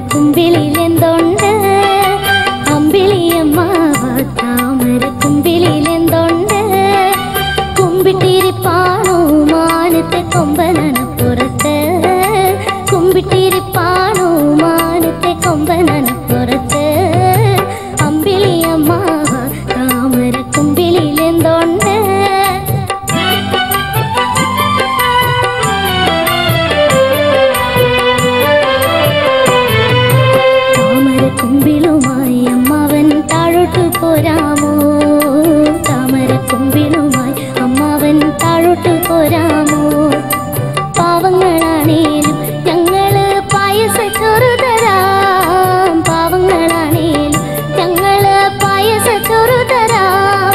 താമരക്കുമ്പിളിലെന്തുണ്ട് അമ്പിളിയമ്മാവ താമരക്കുമ്പിളിലെന്തുണ്ട് കുമ്പിട്ടിരിപ്പാണോ മാനത്തെ കൊമ്പനപ്പുറത്ത് കുമ്പിട്ടിരിപ്പാണോ മാനത്തെ കൊമ്പനപ്പുറത്ത് അമ്പിളിയമ്മാവ താമരക്കുമ്പിളിലെന്തുണ്ട് താമരക്കുമ്പിളുമായി അമ്മാവൻ താഴോട്ടു പോരാമോ താമരക്കുമ്പിളുമായി അമ്മാവൻ താഴോട്ടു പോരാമോ പാവങ്ങളാണേലും ഞങ്ങള് പായസച്ചോറ് തരാം പാവങ്ങളാണേലും ഞങ്ങള് പായസച്ചോറ് തരാം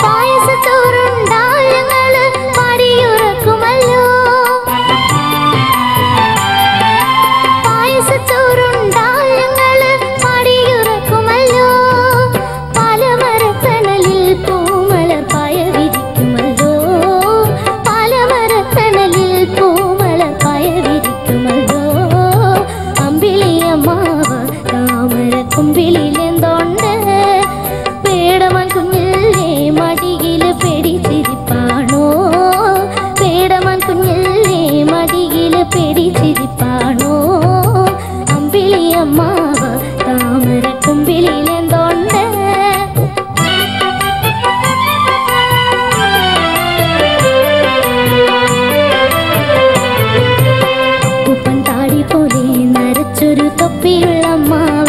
പായസച്ചോറുണ്ടാൽ ഞങ്ങള് പാടിയുറക്കുമല്ലോ പായസച്ചോറുണ്ടാൽ ഞങ്ങള് പാടിയുറക്കുമല്ലോ പാലമരത്തണലിൽ പൂമലർ പായ വിരിക്കുമല്ലോ പാലമരത്തണലിൽ പൂമലർ പായ വിരിക്കുമല്ലോ അമ്പിളിയമ്മാവ താമരക്കുമ്പിളിലെന്തുണ്ട് പേടമാൻ കുഞ്ഞിലെ മടിയില് പിടിച്ചിരിപ്പാണോ പേടമാൻ കുഞ്ഞിലെ മടിയില് പിടിച്ചിരിപ്പാണോ അമ്പിളിയമ്മാവ താമരക്കുമ്പിളിലെന്തുണ്ട് ഉപ്പൻ താടി പോലെ നരച്ചൊരു തൊപ്പിയുള്ള അമ്മാവ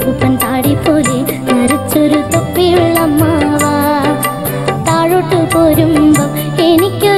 ഉപ്പൻ താടി പോലെ നരച്ചൊരു തൊപ്പിയുള്ള അമ്മാവ താഴോട്ട് പോരുമ്പം എനിക്ക്